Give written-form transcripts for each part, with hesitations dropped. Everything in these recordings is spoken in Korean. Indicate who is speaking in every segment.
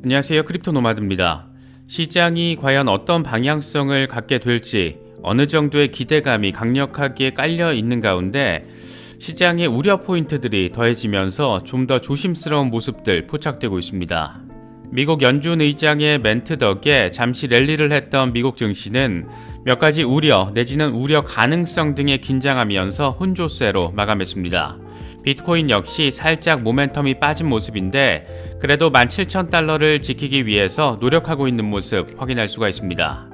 Speaker 1: 안녕하세요. 크립토 노마드입니다. 시장이 과연 어떤 방향성을 갖게 될지 어느 정도의 기대감이 강력하게 깔려 있는 가운데 시장의 우려 포인트들이 더해지면서 좀 더 조심스러운 모습들 포착되고 있습니다. 미국 연준 의장의 멘트 덕에 잠시 랠리를 했던 미국 증시는 몇 가지 우려 내지는 우려 가능성 등에 긴장하면서 혼조세로 마감했습니다. 비트코인 역시 살짝 모멘텀이 빠진 모습인데 그래도 17,000달러를 지키기 위해서 노력하고 있는 모습 확인할 수가 있습니다.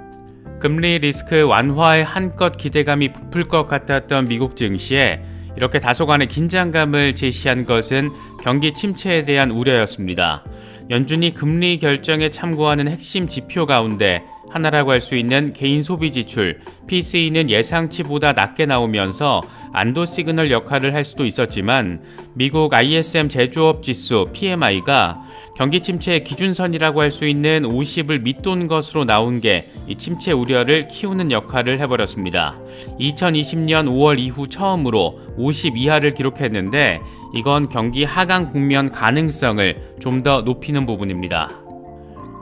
Speaker 1: 금리 리스크 완화에 한껏 기대감이 부풀 것 같았던 미국 증시에 이렇게 다소간의 긴장감을 제시한 것은 경기 침체에 대한 우려였습니다. 연준이 금리 결정에 참고하는 핵심 지표 가운데 하나라고 할 수 있는 개인 소비 지출 PCE는 예상치보다 낮게 나오면서 안도 시그널 역할을 할 수도 있었지만 미국 ISM 제조업 지수 PMI가 경기 침체의 기준선이라고 할 수 있는 50을 밑돈 것으로 나온 게 이 침체 우려를 키우는 역할을 해버렸습니다. 2020년 5월 이후 처음으로 50 이하를 기록했는데 이건 경기 하강 국면 가능성을 좀 더 높이는 부분입니다.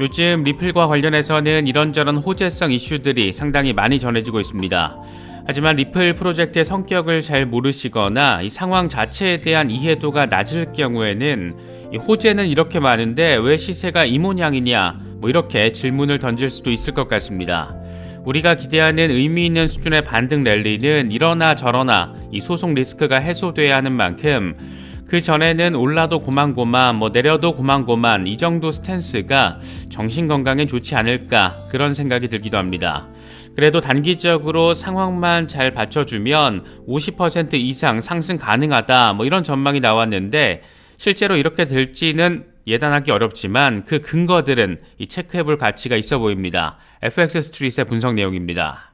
Speaker 1: 요즘 리플과 관련해서는 이런저런 호재성 이슈들이 상당히 많이 전해지고 있습니다. 하지만 리플 프로젝트의 성격을 잘 모르시거나 이 상황 자체에 대한 이해도가 낮을 경우에는 이 호재는 이렇게 많은데 왜 시세가 이 모양이냐 이렇게 질문을 던질 수도 있을 것 같습니다. 우리가 기대하는 의미 있는 수준의 반등 랠리는 이러나 저러나 이 소송 리스크가 해소돼야 하는 만큼 그 전에는 올라도 고만고만 내려도 고만고만 이 정도 스탠스가 정신건강에 좋지 않을까 그런 생각이 들기도 합니다. 그래도 단기적으로 상황만 잘 받쳐주면 50% 이상 상승 가능하다 이런 전망이 나왔는데 실제로 이렇게 될지는 예단하기 어렵지만 그 근거들은 체크해볼 가치가 있어 보입니다. FX 스트릿의 분석 내용입니다.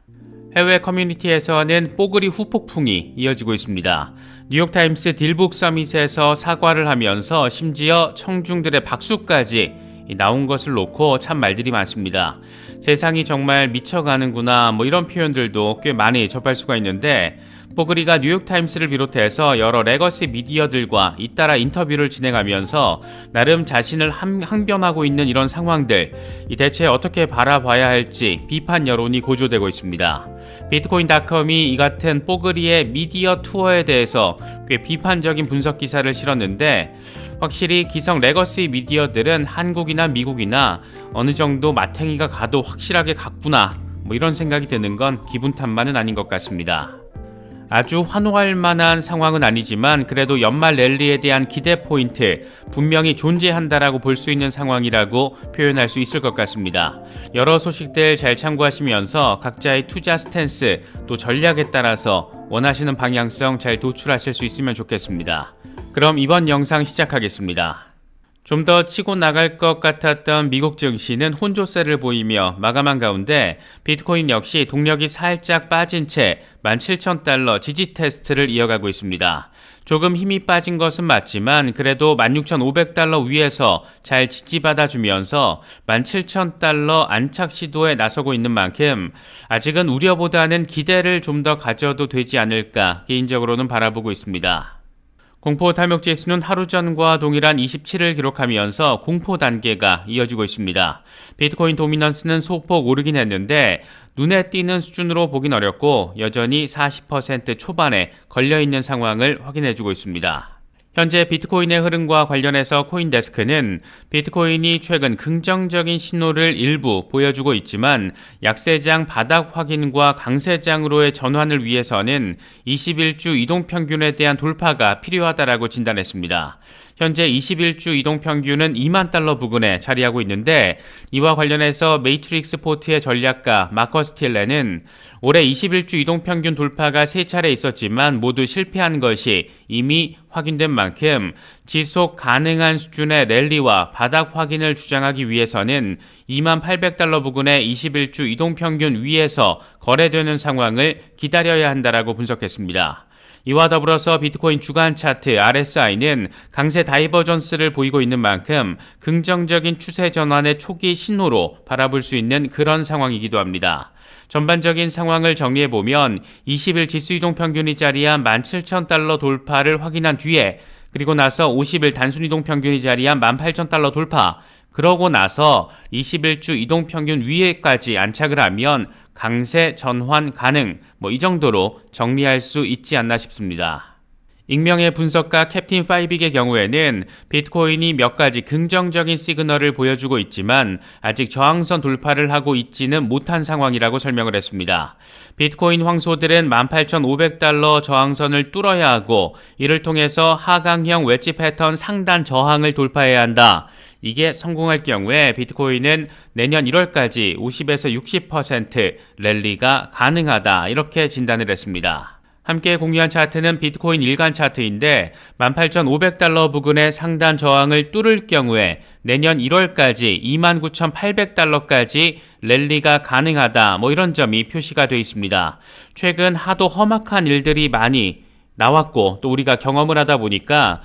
Speaker 1: 해외 커뮤니티에서는 뽀글이 후폭풍이 이어지고 있습니다. 뉴욕타임스 딜북 서밋에서 사과를 하면서 심지어 청중들의 박수까지 나온 것을 놓고 참 말들이 많습니다. 세상이 정말 미쳐가는구나 이런 표현들도 꽤 많이 접할 수가 있는데 뽀글이가 뉴욕타임스를 비롯해서 여러 레거시 미디어들과 잇따라 인터뷰를 진행하면서 나름 자신을 항변하고 있는 이런 상황들 대체 어떻게 바라봐야 할지 비판 여론이 고조되고 있습니다. 비트코인닷컴이 이 같은 뽀글이의 미디어 투어에 대해서 꽤 비판적인 분석 기사를 실었는데 확실히 기성 레거시 미디어들은 한국이나 미국이나 어느 정도 마탱이가 가도 확실하게 갔구나 이런 생각이 드는 건 기분 탓만은 아닌 것 같습니다. 아주 환호할 만한 상황은 아니지만 그래도 연말 랠리에 대한 기대 포인트 분명히 존재한다라고 볼 수 있는 상황이라고 표현할 수 있을 것 같습니다. 여러 소식들 잘 참고하시면서 각자의 투자 스탠스 또 전략에 따라서 원하시는 방향성 잘 도출하실 수 있으면 좋겠습니다. 그럼 이번 영상 시작하겠습니다. 좀 더 치고 나갈 것 같았던 미국 증시는 혼조세를 보이며 마감한 가운데 비트코인 역시 동력이 살짝 빠진 채 17,000달러 지지 테스트를 이어가고 있습니다. 조금 힘이 빠진 것은 맞지만 그래도 16,500달러 위에서 잘 지지받아주면서 17,000달러 안착 시도에 나서고 있는 만큼 아직은 우려보다는 기대를 좀 더 가져도 되지 않을까 개인적으로는 바라보고 있습니다. 공포 탈목 지수는 하루 전과 동일한 27을 기록하면서 공포 단계가 이어지고 있습니다. 비트코인 도미넌스는 소폭 오르긴 했는데 눈에 띄는 수준으로 보긴 어렵고 여전히 40% 초반에 걸려있는 상황을 확인해주고 있습니다. 현재 비트코인의 흐름과 관련해서 코인데스크는 비트코인이 최근 긍정적인 신호를 일부 보여주고 있지만 약세장 바닥 확인과 강세장으로의 전환을 위해서는 21주 이동평균에 대한 돌파가 필요하다라고 진단했습니다. 현재 21주 이동평균은 2만 달러 부근에 자리하고 있는데 이와 관련해서 매트릭스 포트의 전략가 마커스 틸레는 올해 21주 이동평균 돌파가 3차례 있었지만 모두 실패한 것이 이미 확인된 만큼 지속 가능한 수준의 랠리와 바닥 확인을 주장하기 위해서는 2800달러 부근의 21주 이동평균 위에서 거래되는 상황을 기다려야 한다라고 분석했습니다. 이와 더불어서 비트코인 주간 차트 RSI는 강세 다이버전스를 보이고 있는 만큼 긍정적인 추세 전환의 초기 신호로 바라볼 수 있는 그런 상황이기도 합니다. 전반적인 상황을 정리해보면 20일 지수 이동 평균이 자리한 17,000달러 돌파를 확인한 뒤에 그리고 나서 50일 단순 이동 평균이 자리한 18,000달러 돌파. 그러고 나서 21주 이동 평균 위에까지 안착을 하면 강세 전환 가능. 이 정도로 정리할 수 있지 않나 싶습니다. 익명의 분석가 캡틴 파이빅의 경우에는 비트코인이 몇 가지 긍정적인 시그널을 보여주고 있지만 아직 저항선 돌파를 하고 있지는 못한 상황이라고 설명을 했습니다. 비트코인 황소들은 18,500달러 저항선을 뚫어야 하고 이를 통해서 하강형 웨지 패턴 상단 저항을 돌파해야 한다. 이게 성공할 경우에 비트코인은 내년 1월까지 50에서 60% 랠리가 가능하다. 이렇게 진단을 했습니다. 함께 공유한 차트는 비트코인 일간 차트인데 18,500달러 부근의 상단 저항을 뚫을 경우에 내년 1월까지 29,800달러까지 랠리가 가능하다. 이런 점이 표시가 되어 있습니다. 최근 하도 험악한 일들이 많이 나왔고 또 우리가 경험을 하다 보니까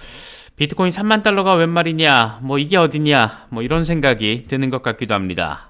Speaker 1: 비트코인 3만 달러가 웬 말이냐, 이게 어디냐, 이런 생각이 드는 것 같기도 합니다.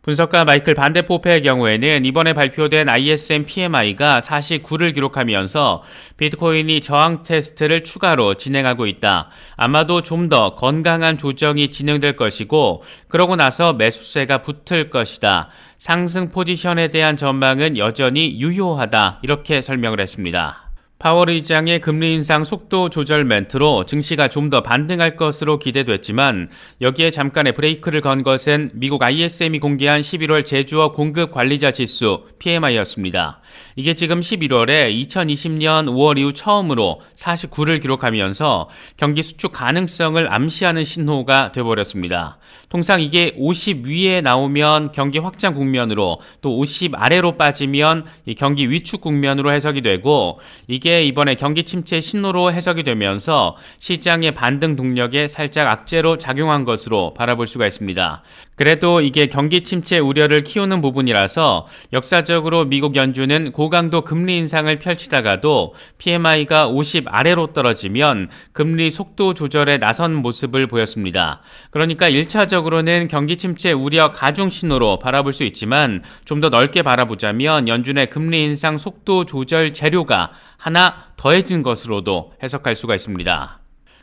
Speaker 1: 분석가 마이클 반데포페의 경우에는 이번에 발표된 ISM PMI가 49를 기록하면서 비트코인이 저항 테스트를 추가로 진행하고 있다. 아마도 좀 더 건강한 조정이 진행될 것이고 그러고 나서 매수세가 붙을 것이다. 상승 포지션에 대한 전망은 여전히 유효하다. 이렇게 설명을 했습니다. 파월 의장의 금리 인상 속도 조절 멘트로 증시가 좀 더 반등할 것으로 기대됐지만 여기에 잠깐의 브레이크를 건 것은 미국 ISM이 공개한 11월 제조업 공급 관리자 지수 PMI였습니다. 이게 지금 11월에 2020년 5월 이후 처음으로 49를 기록하면서 경기 수축 가능성을 암시하는 신호가 돼버렸습니다. 통상 이게 50 위에 나오면 경기 확장 국면으로 또 50 아래로 빠지면 이 경기 위축 국면으로 해석이 되고 이게 이번에 경기 침체 신호로 해석이 되면서 시장의 반등 동력에 살짝 악재로 작용한 것으로 바라볼 수가 있습니다. 그래도 이게 경기 침체 우려를 키우는 부분이라서 역사적으로 미국 연준은 고강도 금리 인상을 펼치다가도 PMI가 50 아래로 떨어지면 금리 속도 조절에 나선 모습을 보였습니다. 그러니까 1차적으로는 경기 침체 우려 가중 신호로 바라볼 수 있지만 좀 더 넓게 바라보자면 연준의 금리 인상 속도 조절 재료가 하나 더해진 것으로도 해석할 수가 있습니다.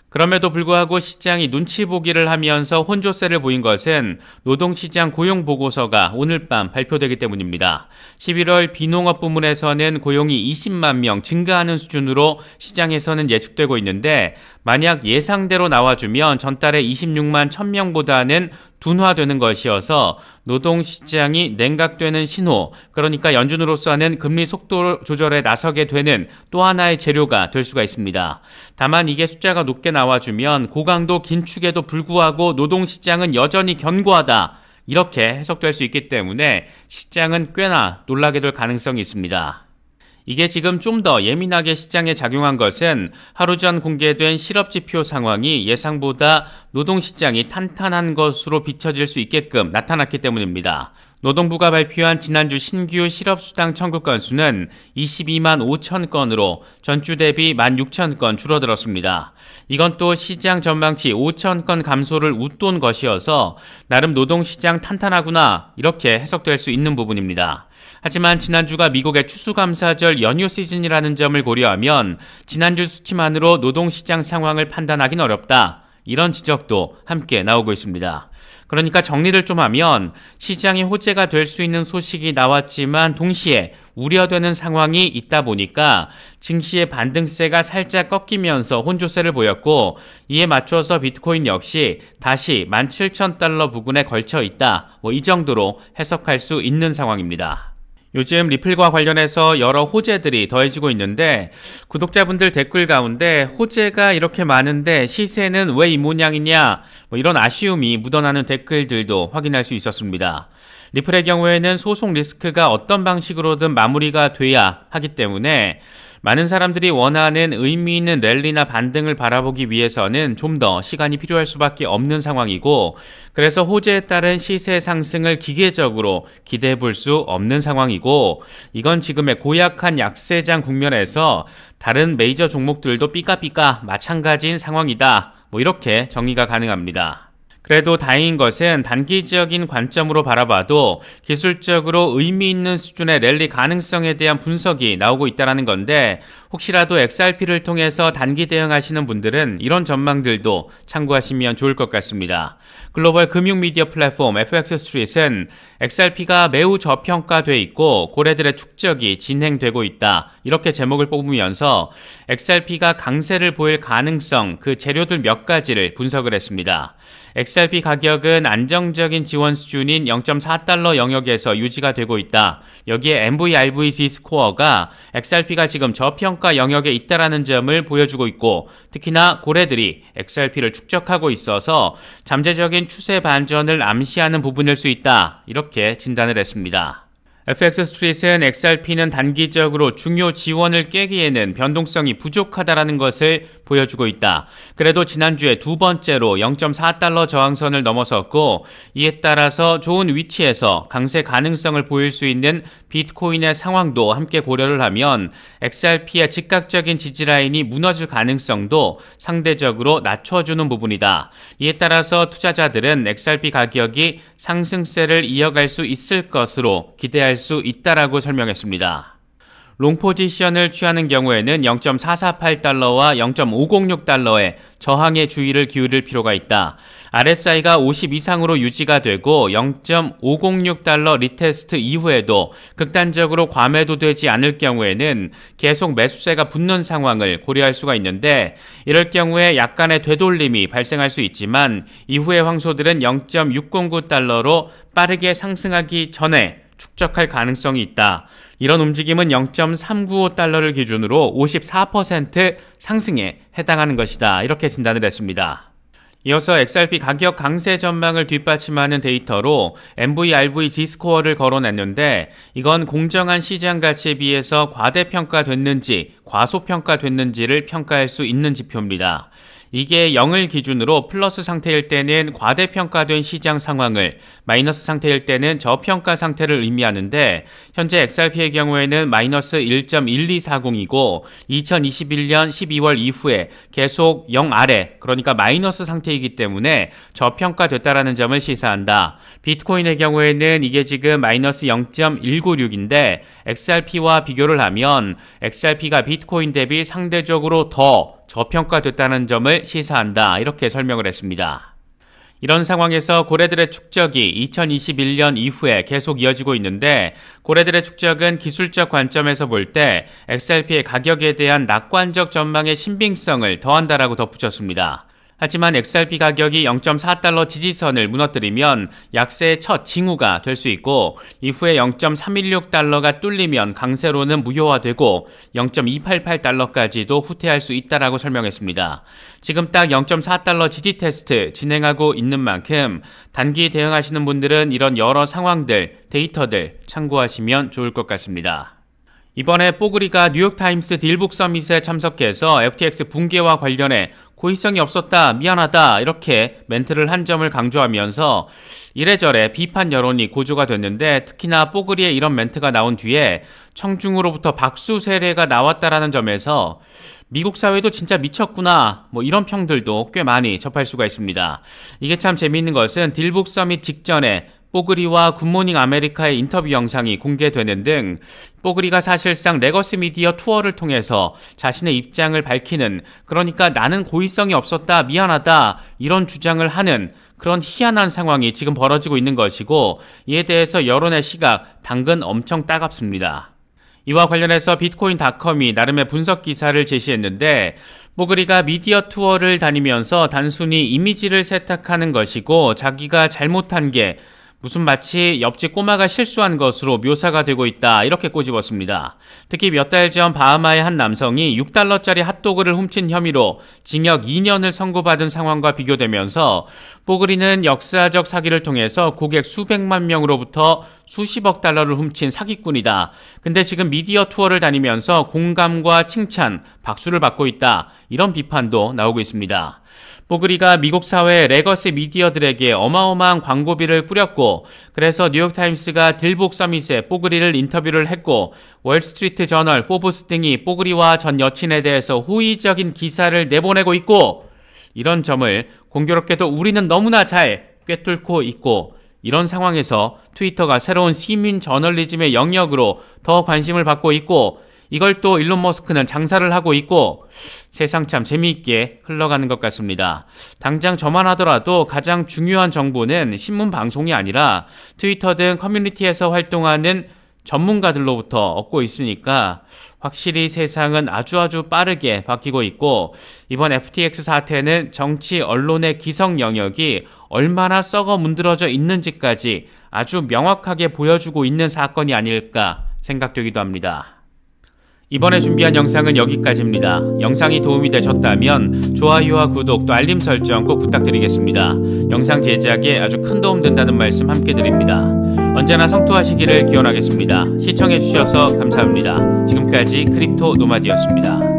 Speaker 1: 그럼에도 불구하고 시장이 눈치 보기를 하면서 혼조세를 보인 것은 노동시장 고용보고서가 오늘 밤 발표되기 때문입니다. 11월 비농업 부문에서는 고용이 20만 명 증가하는 수준으로 시장에서는 예측되고 있는데 만약 예상대로 나와주면 전달에 26만 1000명보다는 둔화되는 것이어서 노동시장이 냉각되는 신호, 그러니까 연준으로서는 금리 속도 조절에 나서게 되는 또 하나의 재료가 될 수가 있습니다. 다만 이게 숫자가 높게 나와주면 고강도 긴축에도 불구하고 노동시장은 여전히 견고하다. 이렇게 해석될 수 있기 때문에 시장은 꽤나 놀라게 될 가능성이 있습니다. 이게 지금 좀 더 예민하게 시장에 작용한 것은 하루 전 공개된 실업지표 상황이 예상보다 노동시장이 탄탄한 것으로 비춰질 수 있게끔 나타났기 때문입니다. 노동부가 발표한 지난주 신규 실업수당 청구 건수는 22만 5천 건으로 전주 대비 16,000건 줄어들었습니다. 이건 또 시장 전망치 5천 건 감소를 웃돈 것이어서 나름 노동시장 탄탄하구나 이렇게 해석될 수 있는 부분입니다. 하지만 지난주가 미국의 추수감사절 연휴 시즌이라는 점을 고려하면 지난주 수치만으로 노동시장 상황을 판단하긴 어렵다. 이런 지적도 함께 나오고 있습니다. 그러니까 정리를 좀 하면 시장이 호재가 될 수 있는 소식이 나왔지만 동시에 우려되는 상황이 있다 보니까 증시의 반등세가 살짝 꺾이면서 혼조세를 보였고 이에 맞춰서 비트코인 역시 다시 17,000달러 부근에 걸쳐 있다. 이 정도로 해석할 수 있는 상황입니다. 요즘 리플과 관련해서 여러 호재들이 더해지고 있는데 구독자분들 댓글 가운데 호재가 이렇게 많은데 시세는 왜 이 모양이냐 이런 아쉬움이 묻어나는 댓글들도 확인할 수 있었습니다. 리플의 경우에는 소송 리스크가 어떤 방식으로든 마무리가 돼야 하기 때문에 많은 사람들이 원하는 의미 있는 랠리나 반등을 바라보기 위해서는 좀 더 시간이 필요할 수밖에 없는 상황이고 그래서 호재에 따른 시세 상승을 기계적으로 기대해 볼 수 없는 상황이고 이건 지금의 고약한 약세장 국면에서 다른 메이저 종목들도 삐까삐까 마찬가지인 상황이다. 이렇게 정리가 가능합니다. 그래도 다행인 것은 단기적인 관점으로 바라봐도 기술적으로 의미 있는 수준의 랠리 가능성에 대한 분석이 나오고 있다는 건데 혹시라도 XRP를 통해서 단기 대응하시는 분들은 이런 전망들도 참고하시면 좋을 것 같습니다. 글로벌 금융 미디어 플랫폼 FX 스트릿은 XRP가 매우 저평가돼 있고 고래들의 축적이 진행되고 있다, 이렇게 제목을 뽑으면서 XRP가 강세를 보일 가능성, 그 재료들 몇 가지를 분석을 했습니다. XRP 가격은 안정적인 지원 수준인 0.4달러 영역에서 유지가 되고 있다. 여기에 MVRVC 스코어가 XRP가 지금 저평가 영역에 있다라는 점을 보여주고 있고, 특히나 고래들이 XRP를 축적하고 있어서 잠재적인 추세 반전을 암시하는 부분일 수 있다, 이렇게 진단을 했습니다. FX 스트릿은 XRP는 단기적으로 중요 지원을 깨기에는 변동성이 부족하다라는 것을 보여주고 있다. 그래도 지난주에 두 번째로 0.4달러 저항선을 넘어섰고, 이에 따라서 좋은 위치에서 강세 가능성을 보일 수 있는 비트코인의 상황도 함께 고려를 하면 XRP의 즉각적인 지지라인이 무너질 가능성도 상대적으로 낮춰주는 부분이다. 이에 따라서 투자자들은 XRP 가격이 상승세를 이어갈 수 있을 것으로 기대할 수 있다라고 설명했습니다. 롱 포지션을 취하는 경우에는 0.448달러와 0.506달러의 저항에 주의를 기울일 필요가 있다. RSI가 50 이상으로 유지가 되고 0.506달러 리테스트 이후에도 극단적으로 과매도되지 않을 경우에는 계속 매수세가 붙는 상황을 고려할 수가 있는데, 이럴 경우에 약간의 되돌림이 발생할 수 있지만 이후의 황소들은 0.609달러로 빠르게 상승하기 전에 축적할 가능성이 있다. 이런 움직임은 0.395달러를 기준으로 54% 상승에 해당하는 것이다, 이렇게 진단을 했습니다. 이어서 XRP 가격 강세 전망을 뒷받침하는 데이터로 MVRVG 스코어를 거론했는데, 이건 공정한 시장 가치에 비해서 과대평가됐는지 과소평가됐는지를 평가할 수 있는 지표입니다. 이게 0을 기준으로 플러스 상태일 때는 과대평가된 시장 상황을, 마이너스 상태일 때는 저평가 상태를 의미하는데, 현재 XRP의 경우에는 마이너스 1.1240이고 2021년 12월 이후에 계속 0 아래, 그러니까 마이너스 상태이기 때문에 저평가됐다라는 점을 시사한다. 비트코인의 경우에는 이게 지금 마이너스 0.196인데 XRP와 비교를 하면 XRP가 비트코인 대비 상대적으로 더 저평가됐다는 점을 시사한다, 이렇게 설명을 했습니다. 이런 상황에서 고래들의 축적이 2021년 이후에 계속 이어지고 있는데, 고래들의 축적은 기술적 관점에서 볼 때 XRP의 가격에 대한 낙관적 전망의 신빙성을 더한다라고 덧붙였습니다. 하지만 XRP 가격이 0.4달러 지지선을 무너뜨리면 약세의 첫 징후가 될 수 있고, 이후에 0.316달러가 뚫리면 강세로는 무효화되고 0.288달러까지도 후퇴할 수 있다라고 설명했습니다. 지금 딱 0.4달러 지지 테스트 진행하고 있는 만큼 단기 대응하시는 분들은 이런 여러 상황들, 데이터들 참고하시면 좋을 것 같습니다. 이번에 뽀글이가 뉴욕타임스 딜북 서밋에 참석해서 FTX 붕괴와 관련해 고의성이 없었다, 미안하다, 이렇게 멘트를 한 점을 강조하면서 이래저래 비판 여론이 고조가 됐는데, 특히나 뽀글이의 이런 멘트가 나온 뒤에 청중으로부터 박수 세례가 나왔다라는 점에서 미국 사회도 진짜 미쳤구나, 이런 평들도 꽤 많이 접할 수가 있습니다. 이게 참 재미있는 것은 딜북 서밋 직전에 뽀글이와 굿모닝 아메리카의 인터뷰 영상이 공개되는 등 뽀글이가 사실상 레거시 미디어 투어를 통해서 자신의 입장을 밝히는, 그러니까 나는 고의성이 없었다, 미안하다, 이런 주장을 하는 그런 희한한 상황이 지금 벌어지고 있는 것이고, 이에 대해서 여론의 시각 당근 엄청 따갑습니다. 이와 관련해서 비트코인닷컴이 나름의 분석 기사를 제시했는데, 뽀글이가 미디어 투어를 다니면서 단순히 이미지를 세탁하는 것이고 자기가 잘못한 게 무슨 마치 옆집 꼬마가 실수한 것으로 묘사가 되고 있다, 이렇게 꼬집었습니다. 특히 몇 달 전 바하마의 한 남성이 6달러짜리 핫도그를 훔친 혐의로 징역 2년을 선고받은 상황과 비교되면서 뽀글이는 역사적 사기를 통해서 고객 수백만 명으로부터 수십억 달러를 훔친 사기꾼이다. 근데 지금 미디어 투어를 다니면서 공감과 칭찬, 박수를 받고 있다, 이런 비판도 나오고 있습니다. 뽀글이가 미국 사회 레거시 미디어들에게 어마어마한 광고비를 뿌렸고, 그래서 뉴욕타임스가 딜북 서밋에 뽀글이를 인터뷰를 했고, 월스트리트 저널, 포브스 등이 뽀글이와 전 여친에 대해서 호의적인 기사를 내보내고 있고, 이런 점을 공교롭게도 우리는 너무나 잘 꿰뚫고 있고, 이런 상황에서 트위터가 새로운 시민 저널리즘의 영역으로 더 관심을 받고 있고, 이걸 또 일론 머스크는 장사를 하고 있고 세상 참 재미있게 흘러가는 것 같습니다. 당장 저만 하더라도 가장 중요한 정보는 신문 방송이 아니라 트위터 등 커뮤니티에서 활동하는 전문가들로부터 얻고 있으니까 확실히 세상은 아주 빠르게 바뀌고 있고 이번 FTX 사태는 정치 언론의 기성 영역이 얼마나 썩어 문드러져 있는지까지 아주 명확하게 보여주고 있는 사건이 아닐까 생각되기도 합니다. 이번에 준비한 영상은 여기까지입니다. 영상이 도움이 되셨다면 좋아요와 구독 또 알림 설정 꼭 부탁드리겠습니다. 영상 제작에 아주 큰 도움 된다는 말씀 함께 드립니다. 언제나 성투하시기를 기원하겠습니다. 시청해주셔서 감사합니다. 지금까지 크립토 노마드였습니다.